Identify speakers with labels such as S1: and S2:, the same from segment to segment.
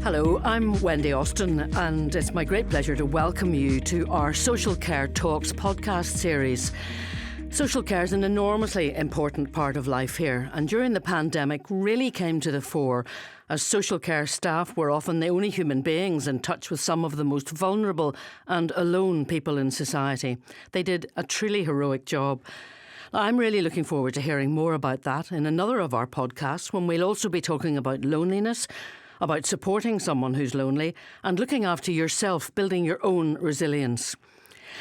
S1: Hello, I'm Wendy Austin, and it's my great pleasure to welcome you to our Social Care Talks podcast series. Social care is an enormously important part of life here, and during the pandemic really came to the fore as social care staff were often the only human beings in touch with some of the most vulnerable and alone people in society. They did a truly heroic job. I'm really looking forward to hearing more about that in another of our podcasts, when we'll also be talking about loneliness, about supporting someone who's lonely, and looking after yourself, building your own resilience.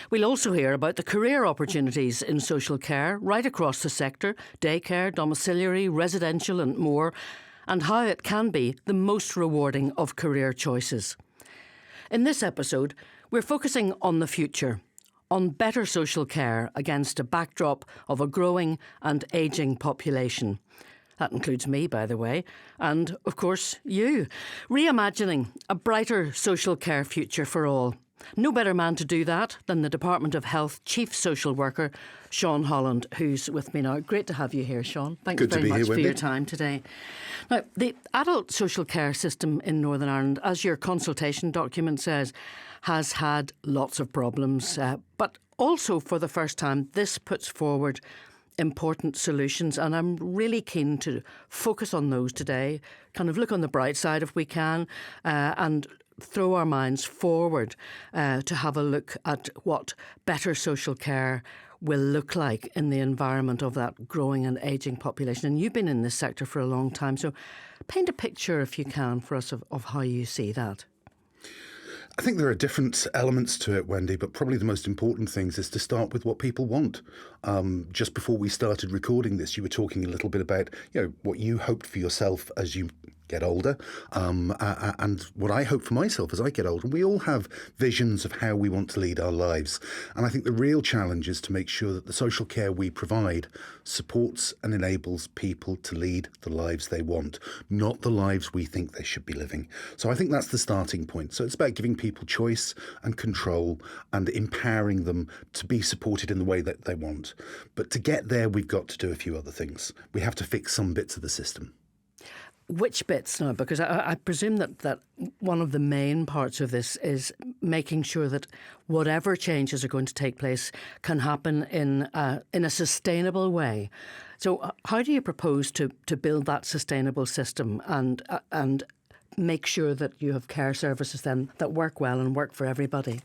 S1: We'll also hear about the career opportunities in social care right across the sector: daycare, domiciliary, residential and more, and how it can be the most rewarding of career choices. In this episode, we're focusing on the future, on better social care against a backdrop of a growing and ageing population. That includes me, by the way, and, of course, you. Reimagining a brighter social care future for all. No better man to do that than the Department of Health Chief Social Worker, Sean Holland, who's with me now. Great to have you here, Sean. Thanks very much for your time today. Now, the adult social care system in Northern Ireland, as your consultation document says, has had lots of problems, but also for the first time, this puts forward important solutions, and I'm really keen to focus on those today, kind of look on the bright side if we can, and throw our minds forward to have a look at what better social care will look like in the environment of that growing and ageing population. And you've been in this sector for a long time, so paint a picture, if you can, for us of how you see that.
S2: I think there are different elements to it, Wendy, but probably the most important things is to start with what people want. Just before we started recording this, you were talking a little bit about, what you hoped for yourself as you get older, and what I hope for myself as I get older. We all have visions of how we want to lead our lives. And I think the real challenge is to make sure that the social care we provide supports and enables people to lead the lives they want, not the lives we think they should be living. So I think that's the starting point. So it's about giving people choice and control and empowering them to be supported in the way that they want. But to get there, we've got to do a few other things. We have to fix some bits of the system.
S1: Which bits now? Because I presume that one of the main parts of this is making sure that whatever changes are going to take place can happen in a sustainable way. So how do you propose to build that sustainable system and make sure that you have care services then that work well and work for everybody?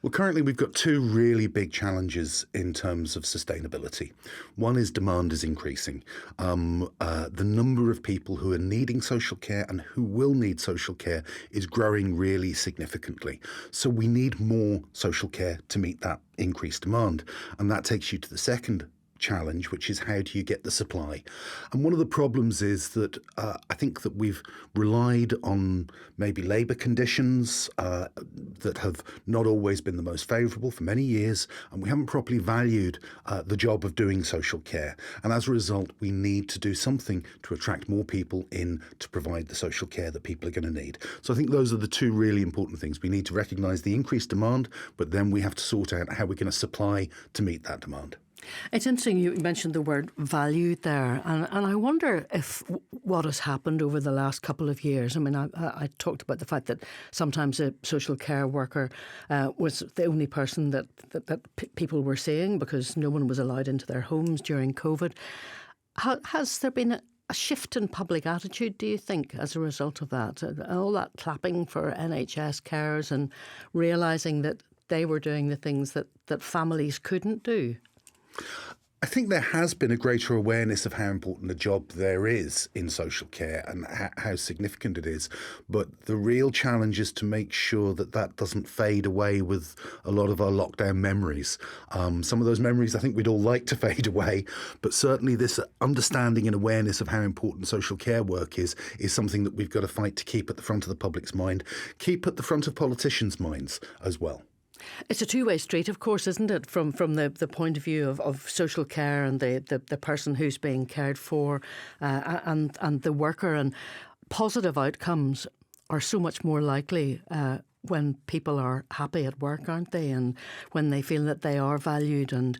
S2: Well, currently we've got two really big challenges in terms of sustainability. One is demand is increasing. The number of people who are needing social care and who will need social care is growing really significantly. So we need more social care to meet that increased demand. And that takes you to the second challenge, which is how do you get the supply? And one of the problems is that I think that we've relied on maybe labour conditions that have not always been the most favourable for many years, and we haven't properly valued the job of doing social care. And as a result, we need to do something to attract more people in to provide the social care that people are going to need. So I think those are the two really important things. We need to recognise the increased demand, but then we have to sort out how we're going to supply to meet that demand.
S1: It's interesting you mentioned the word valued there, and I wonder if what has happened over the last couple of years. I mean, I talked about the fact that sometimes a social care worker was the only person that people were seeing because no one was allowed into their homes during COVID. Has there been a shift in public attitude, do you think, as a result of that? All that clapping for NHS carers and realising that they were doing the things that families couldn't do?
S2: I think there has been a greater awareness of how important a job there is in social care and how significant it is. But the real challenge is to make sure that that doesn't fade away with a lot of our lockdown memories. Some of those memories I think we'd all like to fade away, but certainly this understanding and awareness of how important social care work is something that we've got to fight to keep at the front of the public's mind, keep at the front of politicians' minds as well.
S1: It's a two-way street, of course, isn't it? From the point of view of social care and the person who's being cared for and the worker. And positive outcomes are so much more likely when people are happy at work, aren't they? And when they feel that they are valued and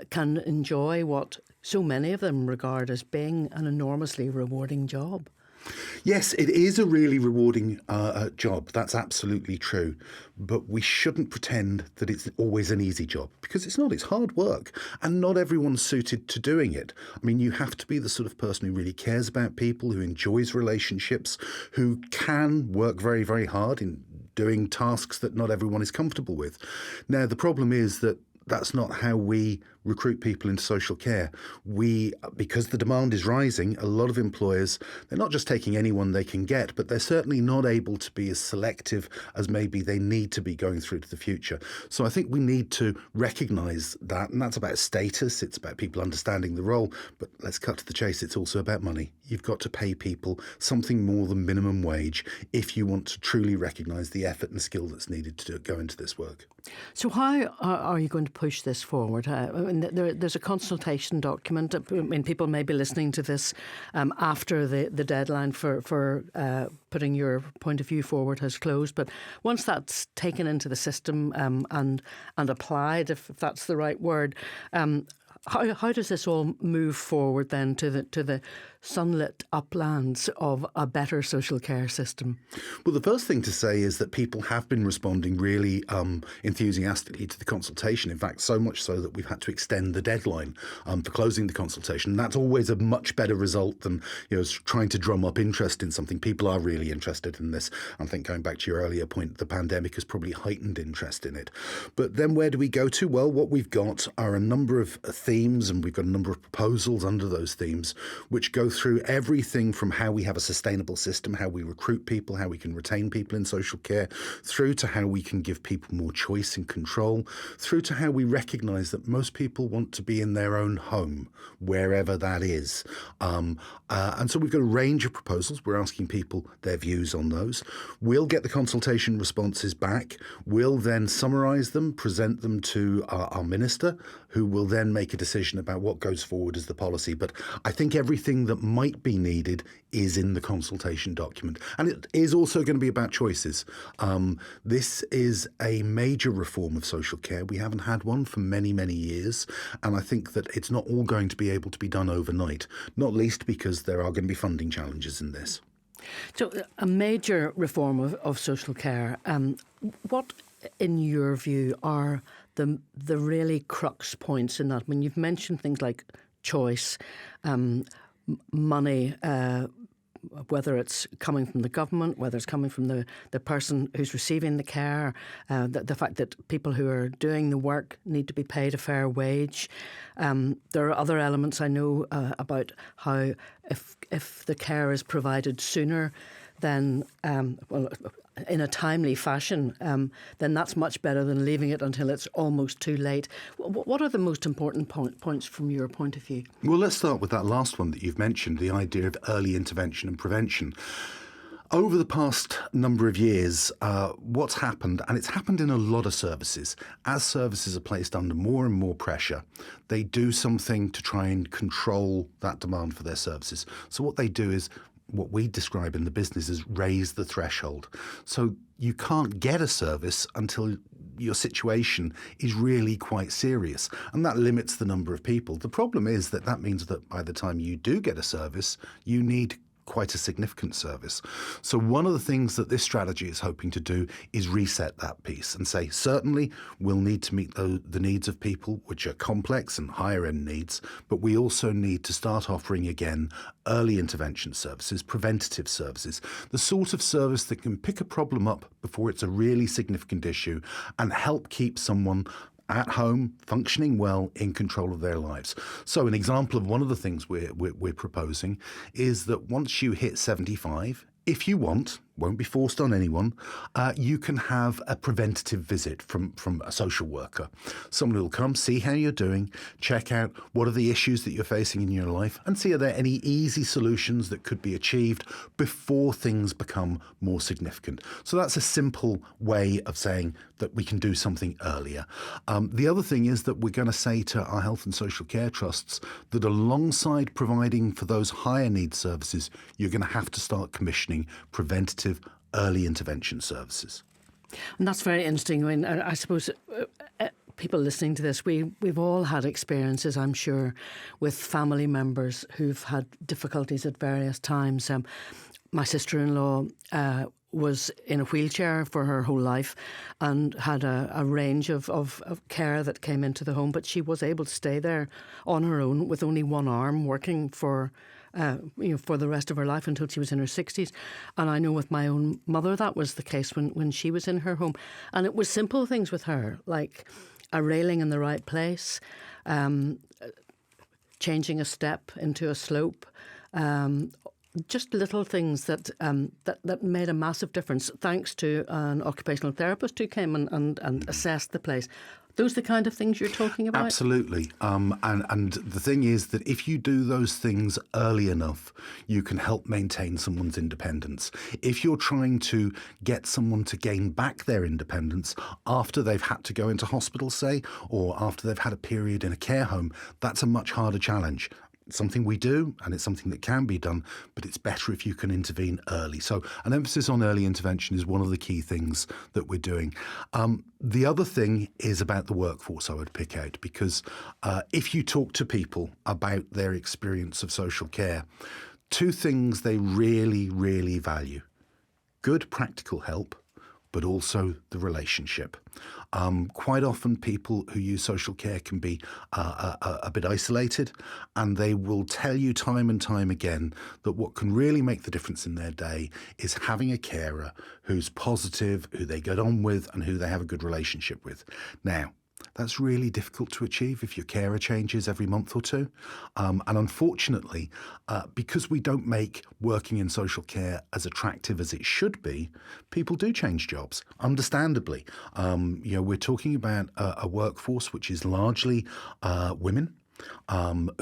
S1: can enjoy what so many of them regard as being an enormously rewarding job.
S2: Yes, it is a really rewarding job. That's absolutely true. But we shouldn't pretend that it's always an easy job, because it's not. It's hard work, and not everyone's suited to doing it. I mean, you have to be the sort of person who really cares about people, who enjoys relationships, who can work very, very hard in doing tasks that not everyone is comfortable with. Now, the problem is that that's not how we recruit people into social care. Because the demand is rising, a lot of employers, they're not just taking anyone they can get, but they're certainly not able to be as selective as maybe they need to be going through to the future. So I think we need to recognise that, and that's about status, it's about people understanding the role, but let's cut to the chase, it's also about money. You've got to pay people something more than minimum wage if you want to truly recognise the effort and skill that's needed to go into this work.
S1: So how are you going to push this forward? There's a consultation document. I mean, people may be listening to this after the deadline for putting your point of view forward has closed. But once that's taken into the system and applied, if that's the right word, how does this all move forward then to the sunlit uplands of a better social care system?
S2: Well, the first thing to say is that people have been responding really enthusiastically to the consultation. In fact, so much so that we've had to extend the deadline for closing the consultation. And that's always a much better result than trying to drum up interest in something. People are really interested in this. I think going back to your earlier point, the pandemic has probably heightened interest in it. But then where do we go to? Well, what we've got are a number of themes, and we've got a number of proposals under those themes, which go through everything from how we have a sustainable system, how we recruit people, how we can retain people in social care, through to how we can give people more choice and control, through to how we recognise that most people want to be in their own home, wherever that is. And so we've got a range of proposals. We're asking people their views on those. We'll get the consultation responses back. We'll then summarise them, present them to our minister, who will then make a decision about what goes forward as the policy. But I think everything that might be needed is in the consultation document. And it is also going to be about choices. This is a major reform of social care. We haven't had one for many, many years. And I think that it's not all going to be able to be done overnight, not least because there are going to be funding challenges in this.
S1: So a major reform of social care. What, in your view, are the really crux points in that? I mean, you've mentioned things like choice, money, whether it's coming from the government, whether it's coming from the person who's receiving the care, the fact that people who are doing the work need to be paid a fair wage. There are other elements I know about how if the care is provided sooner, then, in a timely fashion, then that's much better than leaving it until it's almost too late. What are the most important points from your point of view?
S2: Well, let's start with that last one that you've mentioned, the idea of early intervention and prevention. Over the past number of years, what's happened, and it's happened in a lot of services, as services are placed under more and more pressure, they do something to try and control that demand for their services. So what they do is what we describe in the business as raise the threshold. So you can't get a service until your situation is really quite serious, and that limits the number of people. The problem is that means that by the time you do get a service, you need quite a significant service. So one of the things that this strategy is hoping to do is reset that piece and say, certainly we'll need to meet the needs of people, which are complex and higher end needs, but we also need to start offering again early intervention services, preventative services, the sort of service that can pick a problem up before it's a really significant issue and help keep someone at home, functioning well, in control of their lives. So an example of one of the things we're proposing is that once you hit 75, if you want, won't be forced on anyone, you can have a preventative visit from a social worker. Someone who will come, see how you're doing, check out what are the issues that you're facing in your life, and see are there any easy solutions that could be achieved before things become more significant. So that's a simple way of saying that we can do something earlier. The other thing is that we're going to say to our health and social care trusts that alongside providing for those higher need services, you're going to have to start commissioning preventative early intervention services.
S1: And that's very interesting. I mean, I suppose people listening to this, we've all had experiences, I'm sure, with family members who've had difficulties at various times. My sister-in-law was in a wheelchair for her whole life and had a range of care that came into the home, but she was able to stay there on her own with only one arm, working for the rest of her life until she was in her 60s. And I know with my own mother that was the case when she was in her home. And it was simple things with her, like a railing in the right place, changing a step into a slope, just little things that made a massive difference, thanks to an occupational therapist who came and assessed the place. Those are the kind of things you're talking about?
S2: Absolutely. And the thing is that if you do those things early enough, you can help maintain someone's independence. If you're trying to get someone to gain back their independence after they've had to go into hospital, say, or after they've had a period in a care home, that's a much harder challenge. It's something we do, and it's something that can be done, but it's better if you can intervene early. So an emphasis on early intervention is one of the key things that we're doing. The other thing is about the workforce I would pick out, because if you talk to people about their experience of social care, two things they really, really value: good practical help, but also the relationship. Quite often people who use social care can be a bit isolated, and they will tell you time and time again that what can really make the difference in their day is having a carer who's positive, who they get on with, and who they have a good relationship with. Now, that's really difficult to achieve if your carer changes every month or two. And unfortunately, because we don't make working in social care as attractive as it should be, people do change jobs, understandably. We're talking about a workforce which is largely women,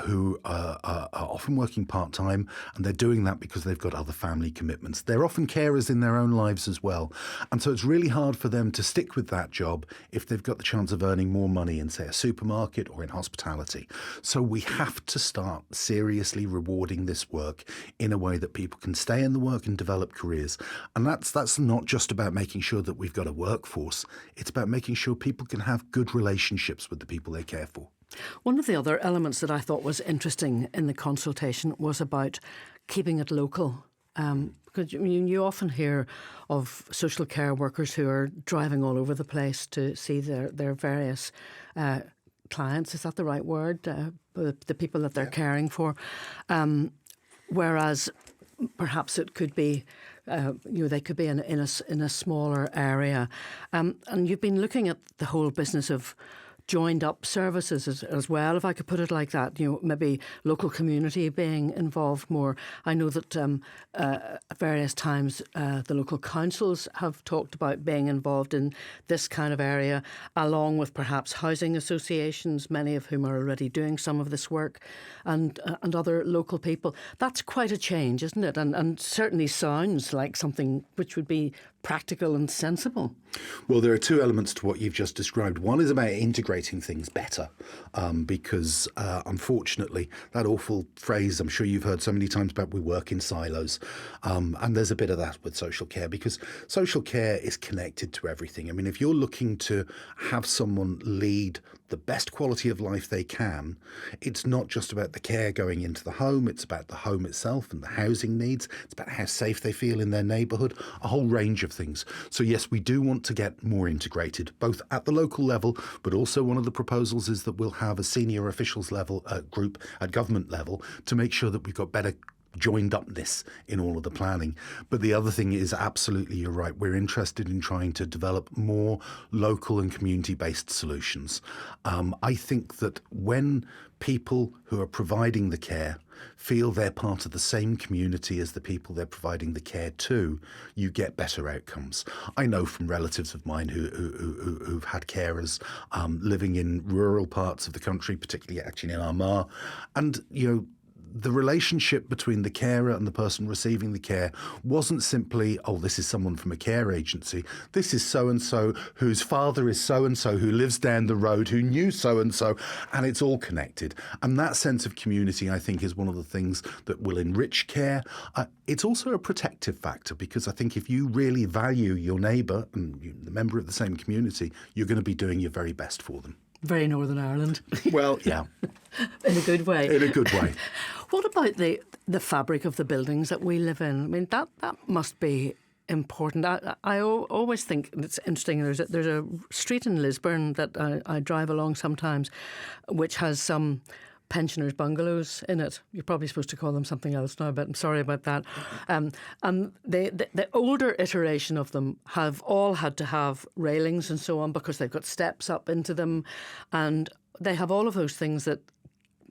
S2: who are often working part-time, and they're doing that because they've got other family commitments. They're often carers in their own lives as well. And so it's really hard for them to stick with that job if they've got the chance of earning more money in, say, a supermarket or in hospitality. So we have to start seriously rewarding this work in a way that people can stay in the work and develop careers. And that's not just about making sure that we've got a workforce. It's about making sure people can have good relationships with the people they care for.
S1: One of the other elements that I thought was interesting in the consultation was about keeping it local. Because you often hear of social care workers who are driving all over the place to see their various clients. Is that the right word? The people that they're caring for. Whereas perhaps it could be, they could be in a smaller area. And you've been looking at the whole business of joined up services as well, if I could put it like that, maybe local community being involved more. I know that at various times the local councils have talked about being involved in this kind of area, along with perhaps housing associations, many of whom are already doing some of this work, and other local people. That's quite a change, isn't it? And certainly sounds like something which would be practical and sensible.
S2: Well, there are two elements to what you've just described. One is about integrating things better, because unfortunately, that awful phrase I'm sure you've heard so many times about we work in silos, and there's a bit of that with social care, because social care is connected to everything. I mean, if you're looking to have someone lead the best quality of life they can, it's not just about the care going into the home, it's about the home itself and the housing needs, it's about how safe they feel in their neighbourhood, a whole range of things. So yes, we do want to get more integrated, both at the local level, but also one of the proposals is that we'll have a senior officials level group at government level to make sure that we've got better joined upness in all of the planning. But the other thing is, absolutely, you're right, we're interested in trying to develop more local and community-based solutions. I think that when people who are providing the care feel they're part of the same community as the people they're providing the care to, you get better outcomes. I know from relatives of mine who've had carers living in rural parts of the country, particularly actually in Armagh, and the relationship between the carer and the person receiving the care wasn't simply, oh, this is someone from a care agency. This is so-and-so whose father is so-and-so who lives down the road who knew so-and-so, and it's all connected. And that sense of community, I think, is one of the things that will enrich care. It's also a protective factor, because I think if you really value your neighbour and the member of the same community, you're going to be doing your very best for them.
S1: Very Northern Ireland.
S2: Well, yeah.
S1: In a good way.
S2: In a good way.
S1: What about the fabric of the buildings that we live in? I mean, that must be important. I always think it's interesting. There's a street in Lisburn that I drive along sometimes, which has some pensioners' bungalows in it. You're probably supposed to call them something else now, but I'm sorry about that. And the older iteration of them have all had to have railings and so on because they've got steps up into them, and they have all of those things that,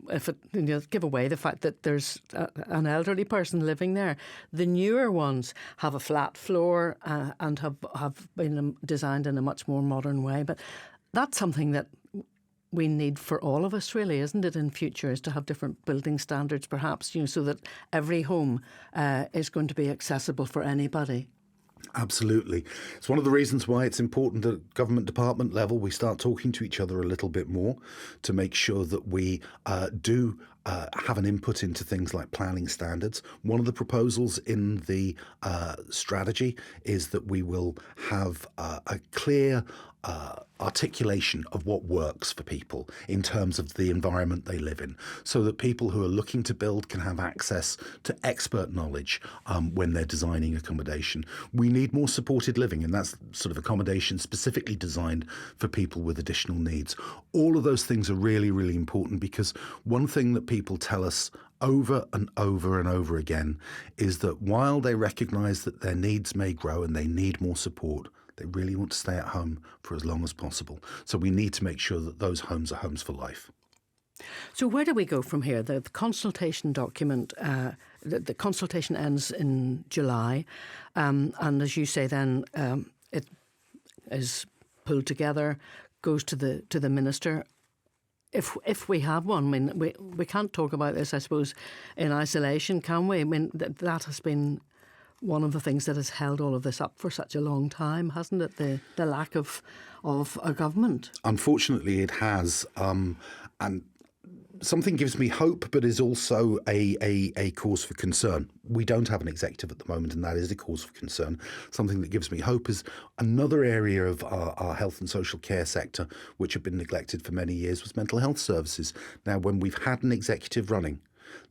S1: if it give away the fact that there's an elderly person living there. The newer ones have a flat floor and have been designed in a much more modern way. But that's something that we need for all of us, really, isn't it, in future, is to have different building standards, perhaps, so that every home is going to be accessible for anybody.
S2: Absolutely. It's one of the reasons why it's important that at government department level we start talking to each other a little bit more to make sure that we do have an input into things like planning standards. One of the proposals in the strategy is that we will have a clear articulation of what works for people in terms of the environment they live in, so that people who are looking to build can have access to expert knowledge when they're designing accommodation. We need more supported living, and that's sort of accommodation specifically designed for people with additional needs. All of those things are really, really important, because one thing that people tell us over and over and over again is that while they recognise that their needs may grow and they need more support, they really want to stay at home for as long as possible. So we need to make sure that those homes are homes for life.
S1: So where do we go from here? The consultation document, the consultation ends in July. And as you say, then it is pulled together, goes to the minister. If we have one, I mean, we can't talk about this, I suppose, in isolation, can we? I mean, that has been one of the things that has held all of this up for such a long time, hasn't it? The lack of a government. Unfortunately,
S2: it has. And something gives me hope, but is also a cause for concern. We don't have an executive at the moment, and that is a cause for concern. Something that gives me hope is another area of our health and social care sector, which had been neglected for many years, was mental health services. Now, when we've had an executive running,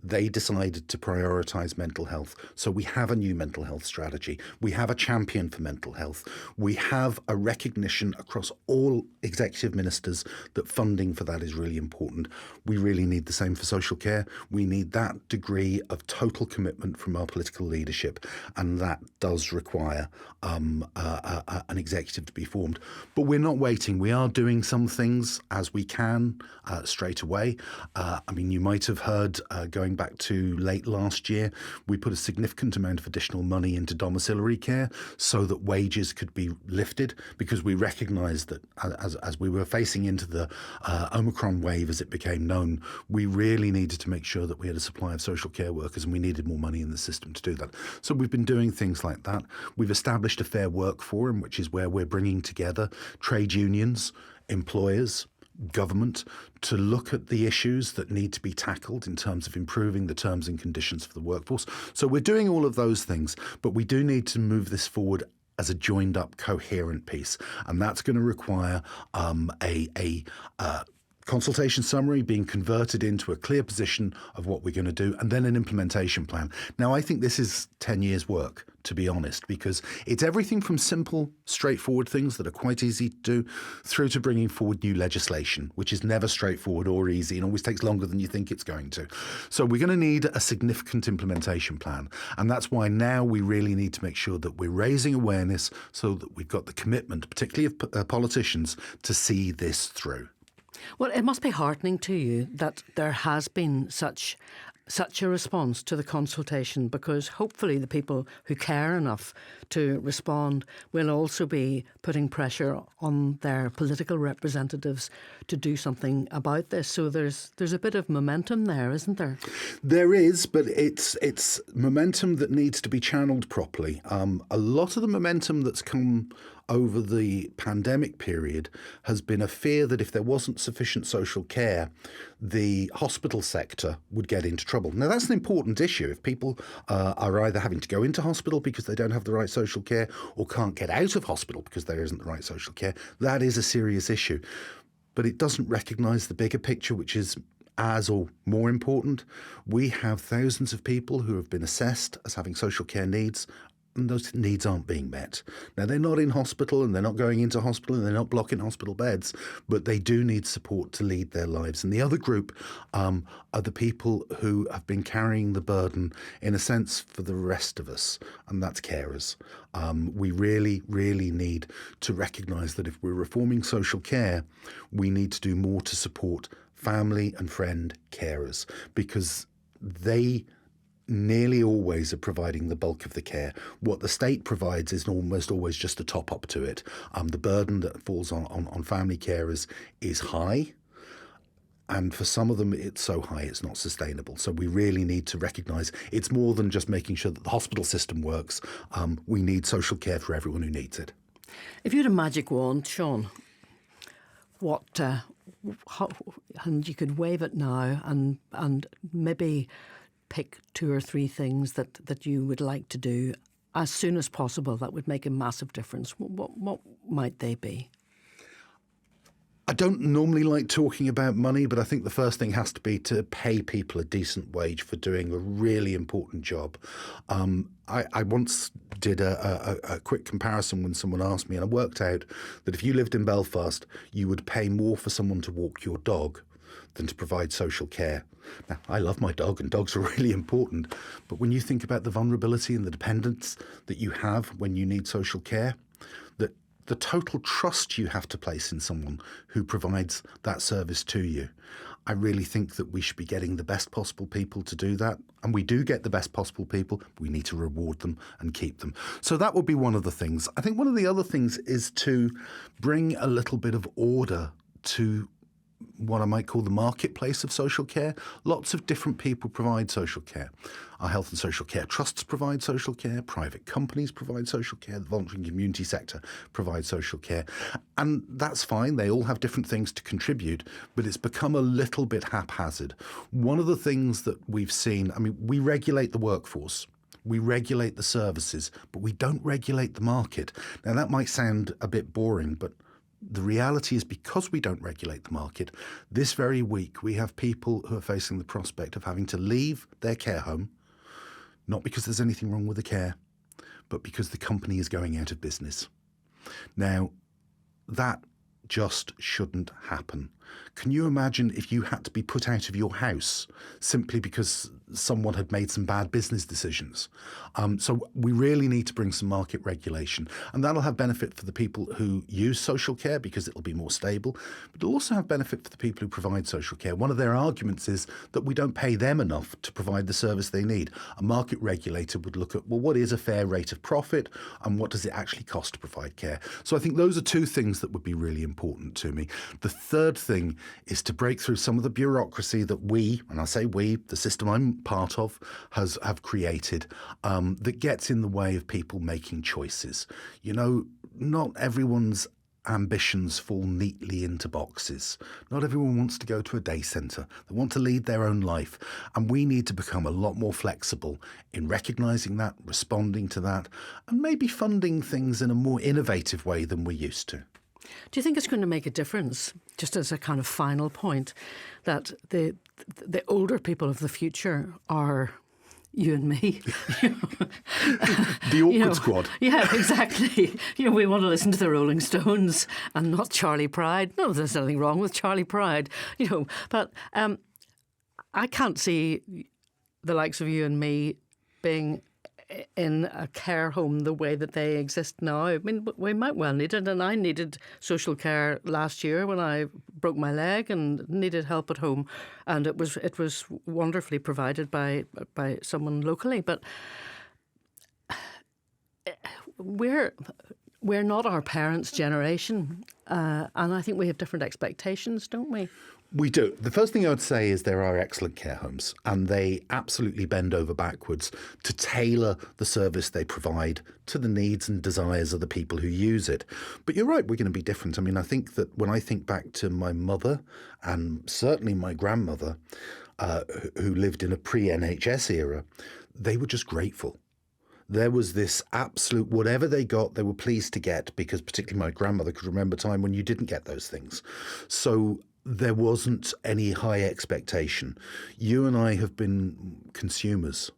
S2: they decided to prioritise mental health. So we have a new mental health strategy. We have a champion for mental health. We have a recognition across all executive ministers that funding for that is really important. We really need the same for social care. We need that degree of total commitment from our political leadership, and that does require an executive to be formed. But we're not waiting. We are doing some things as we can straight away. I mean, you might have heard going back to late last year, we put a significant amount of additional money into domiciliary care so that wages could be lifted, because we recognised that as we were facing into the Omicron wave, as it became known, we really needed to make sure that we had a supply of social care workers, and we needed more money in the system to do that. So we've been doing things like that. We've established a Fair Work Forum, which is where we're bringing together trade unions, employers, government, to look at the issues that need to be tackled in terms of improving the terms and conditions for the workforce. So we're doing all of those things, but we do need to move this forward as a joined up, coherent piece. And that's going to require a consultation summary being converted into a clear position of what we're going to do, and then an implementation plan. Now, I think this is 10 years' work, to be honest, because it's everything from simple, straightforward things that are quite easy to do through to bringing forward new legislation, which is never straightforward or easy and always takes longer than you think it's going to. So we're going to need a significant implementation plan. And that's why now we really need to make sure that we're raising awareness so that we've got the commitment, particularly of politicians, to see this through.
S1: Well, it must be heartening to you that there has been such a response to the consultation, because hopefully the people who care enough to respond will also be putting pressure on their political representatives to do something about this. So there's a bit of momentum there, isn't there?
S2: There is, but it's momentum that needs to be channeled properly. A lot of the momentum that's come over the pandemic period has been a fear that if there wasn't sufficient social care, the hospital sector would get into trouble. Now, that's an important issue. If people are either having to go into hospital because they don't have the right social care, or can't get out of hospital because there isn't the right social care, that is a serious issue. but it doesn't recognise the bigger picture, which is as or more important. We have thousands of people who have been assessed as having social care needs, and those needs aren't being met. Now, they're not in hospital and they're not going into hospital and they're not blocking hospital beds, but they do need support to lead their lives. And the other group are the people who have been carrying the burden, in a sense, for the rest of us, and that's carers. We really, really need to recognise that if we're reforming social care, we need to do more to support family and friend carers, because they nearly always are providing the bulk of the care. What the state provides is almost always just a top up to it. The burden that falls on family carers is high. And for some of them, it's so high it's not sustainable. So we really need to recognise it's more than just making sure that the hospital system works. We need social care for everyone who needs it.
S1: If you had a magic wand, Sean, and you could wave it now and maybe pick 2 or 3 things that you would like to do as soon as possible that would make a massive difference, what might they be?
S2: I don't normally like talking about money, but I think the first thing has to be to pay people a decent wage for doing a really important job. I once did a quick comparison when someone asked me, and I worked out that if you lived in Belfast, you would pay more for someone to walk your dog than to provide social care. Now, I love my dog and dogs are really important, but when you think about the vulnerability and the dependence that you have when you need social care, that the total trust you have to place in someone who provides that service to you, I really think that we should be getting the best possible people to do that. And we do get the best possible people. We need to reward them and keep them. So that would be one of the things. I think one of the other things is to bring a little bit of order to what I might call the marketplace of social care. Lots of different people provide social care. Our health and social care trusts provide social care. Private companies provide social care. The voluntary and community sector provides social care. And that's fine. They all have different things to contribute, but it's become a little bit haphazard. One of the things that we've seen, we regulate the workforce. We regulate the services, but we don't regulate the market. Now, that might sound a bit boring, but the reality is, because we don't regulate the market, this very week we have people who are facing the prospect of having to leave their care home, not because there's anything wrong with the care, but because the company is going out of business. Now, that just shouldn't happen. Can you imagine if you had to be put out of your house simply because someone had made some bad business decisions? So we really need to bring some market regulation, and that'll have benefit for the people who use social care because it'll be more stable, but it'll also have benefit for the people who provide social care. One of their arguments is that we don't pay them enough to provide the service they need. A market regulator would look at, well, what is a fair rate of profit and what does it actually cost to provide care? So I think those are 2 things that would be really important to me. The third thing is to break through some of the bureaucracy that we, and I say we, the system I'm part of, have created, that gets in the way of people making choices. You know, not everyone's ambitions fall neatly into boxes. Not everyone wants to go to a day centre. They want to lead their own life. And we need to become a lot more flexible in recognising that, responding to that, and maybe funding things in a more innovative way than we used to.
S1: Do you think it's going to make a difference, just as a kind of final point, that the older people of the future are you and me?
S2: The awkward squad.
S1: Yeah, exactly. We want to listen to the Rolling Stones and not Charlie Pride. No, there's nothing wrong with Charlie Pride. But I can't see the likes of you and me being in a care home the way that they exist now. I mean, we might well need it, and I needed social care last year when I broke my leg and needed help at home, and it was wonderfully provided by someone locally. But we're not our parents' generation, and I think we have different expectations, don't we?
S2: We do. The first thing I would say is there are excellent care homes, and they absolutely bend over backwards to tailor the service they provide to the needs and desires of the people who use it. But you're right, we're going to be different. I mean, I think that when I think back to my mother and certainly my grandmother, who lived in a pre-NHS era, they were just grateful. There was this absolute, whatever they got, they were pleased to get, because particularly my grandmother could remember a time when you didn't get those things. So there wasn't any high expectation. You and I have been consumers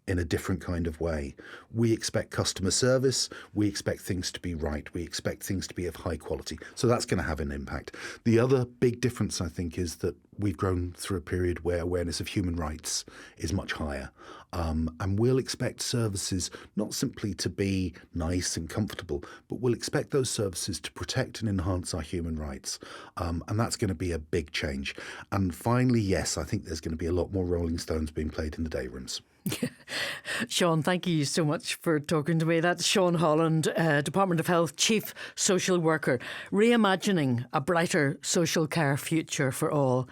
S2: in a different kind of way. We expect customer service. We expect things to be right. We expect things to be of high quality. So that's going to have an impact. The other big difference, I think, is that we've grown through a period where awareness of human rights is much higher. And we'll expect services not simply to be nice and comfortable, but we'll expect those services to protect and enhance our human rights. And that's going to be a big change. And finally, yes, I think there's going to be a lot more Rolling Stones being played in the day rooms.
S1: Sean, thank you so much for talking to me. That's Sean Holland, Department of Health Chief Social Worker, reimagining a brighter social care future for all.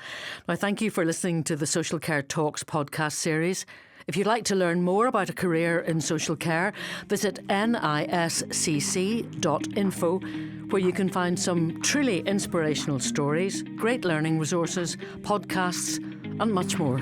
S1: Now, thank you for listening to the Social Care Talks podcast series. If you'd like to learn more about a career in social care, visit niscc.info, where you can find some truly inspirational stories, great learning resources, podcasts, and much more.